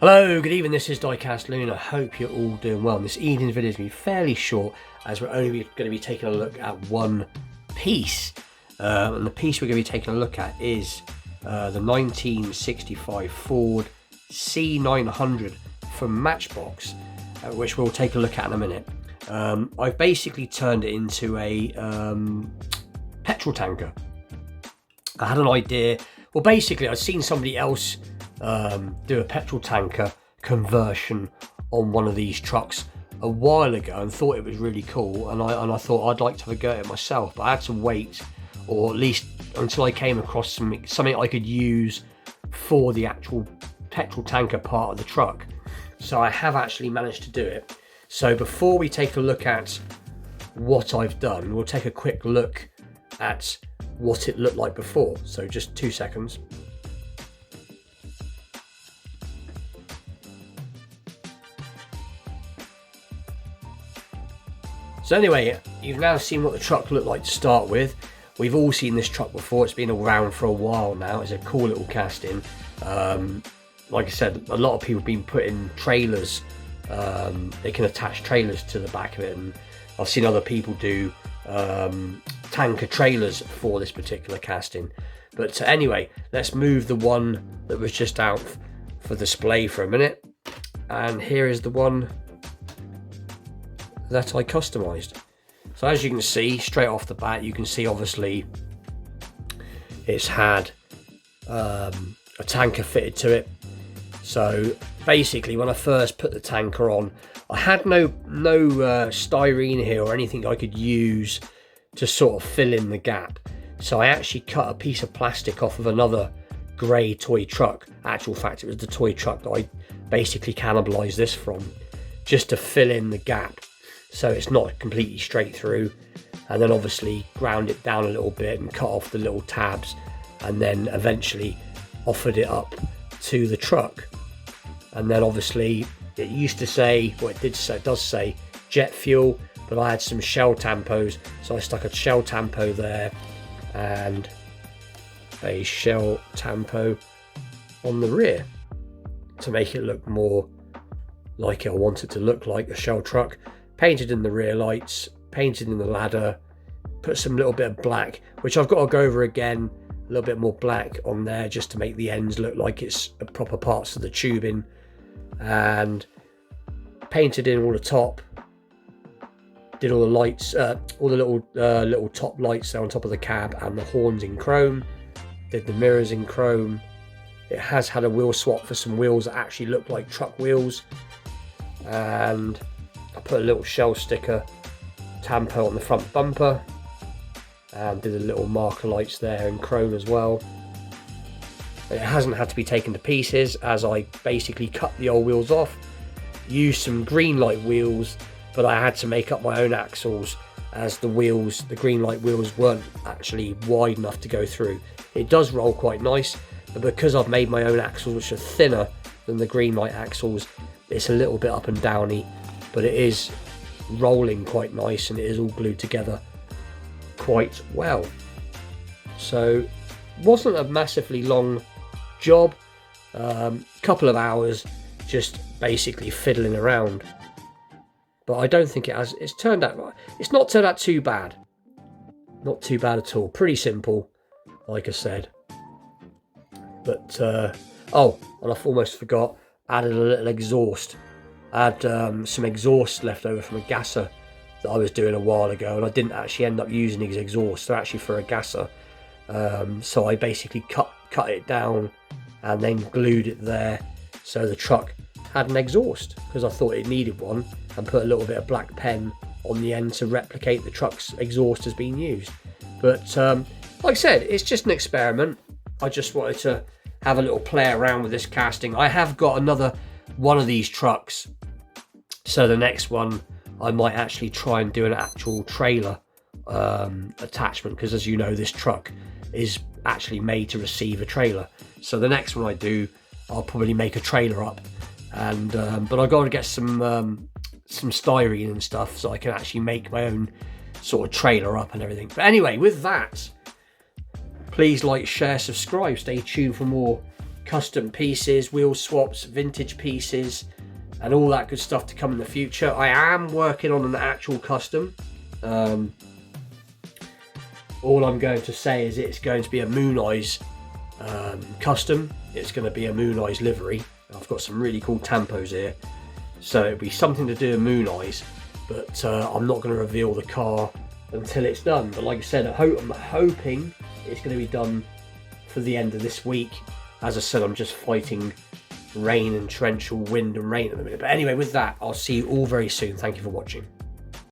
Hello, good evening, this is Diecast Luna. Hope you're all doing well. This evening's video is going to be fairly short as we're only going to be taking a look at one piece. And the piece we're going to be taking a look at is the 1965 Ford C900 from Matchbox, which we'll take a look at in a minute. I've basically turned it into a petrol tanker. I had an idea, well basically I'd seen somebody else do a petrol tanker conversion on one of these trucks a while ago and thought it was really cool, and I thought I'd like to have a go at it myself, but I had to wait, or at least until I came across something I could use for the actual petrol tanker part of the truck. So I have actually managed to do it. So before we take a look at what I've done, we'll take a quick look at what it looked like before. So just 2 seconds. So anyway, you've now seen what the truck looked like to start with. We've all seen this truck before. It's been around for a while now. It's a cool little casting. Like I said, a lot of people have been putting trailers. They can attach trailers to the back of it, and I've seen other people do tanker trailers for this particular casting. But anyway, let's move the one that was just out for display for a minute, and here is the one that I customized. So as you can see straight off the bat, you can see obviously it's had a tanker fitted to it. So basically when I first put the tanker on, I had no styrene here or anything I could use to sort of fill in the gap. So I actually cut a piece of plastic off of another grey toy truck. Actual fact, it was the toy truck that I basically cannibalized this from, just to fill in the gap so it's not completely straight through, and then obviously ground it down a little bit and cut off the little tabs, and then eventually offered it up to the truck. And then obviously it used to say, well it does say jet fuel, but I had some shell tampos, so I stuck a shell tampo there and a shell tampo on the rear to make it look more like I want it to look like a shell truck. Painted in the rear lights, painted in the ladder, put some little bit of black, which I've got to go over again, a little bit more black on there just to make the ends look like it's proper parts of the tubing, and painted in all the top, did all the lights, all the little top lights there on top of the cab, and the horns in chrome, did the mirrors in chrome. It has had a wheel swap for some wheels that actually look like truck wheels, and I put a little shell sticker tampo on the front bumper and did a little marker lights there in chrome as well. It hasn't had to be taken to pieces, as I basically cut the old wheels off, used some green light wheels, but I had to make up my own axles as the green light wheels weren't actually wide enough to go through. It does roll quite nice, but because I've made my own axles which are thinner than the green light axles, it's a little bit up and downy, but it is rolling quite nice and it is all glued together quite well. So wasn't a massively long job, couple of hours just basically fiddling around, but I don't think it's not turned out too bad, not too bad at all. Pretty simple, like I said. But oh, and I almost forgot, added a little exhaust. I had some exhaust left over from a gasser that I was doing a while ago, and I didn't actually end up using his exhaust. They're actually for a gasser. So I basically cut it down and then glued it there so the truck had an exhaust, because I thought it needed one, and put a little bit of black pen on the end to replicate the truck's exhaust as being used. But like I said, it's just an experiment. I just wanted to have a little play around with this casting. I have got another one of these trucks, so the next one I might actually try and do an actual trailer attachment, because as you know, this truck is actually made to receive a trailer. So the next one I do, I'll probably make a trailer up, and but I've got to get some styrene and stuff so I can actually make my own sort of trailer up and everything. But anyway, with that, please like, share, subscribe, stay tuned for more custom pieces, wheel swaps, vintage pieces, and all that good stuff to come in the future. I am working on an actual custom. All I'm going to say is it's going to be a Moon Eyes custom. It's going to be a Moon Eyes livery. I've got some really cool tampos here, so it'll be something to do with Moon Eyes, but I'm not going to reveal the car until it's done. But like I said, I'm hoping it's going to be done for the end of this week. As I said, I'm just fighting rain and torrential wind and rain at the minute. But anyway, with that, I'll see you all very soon. Thank you for watching.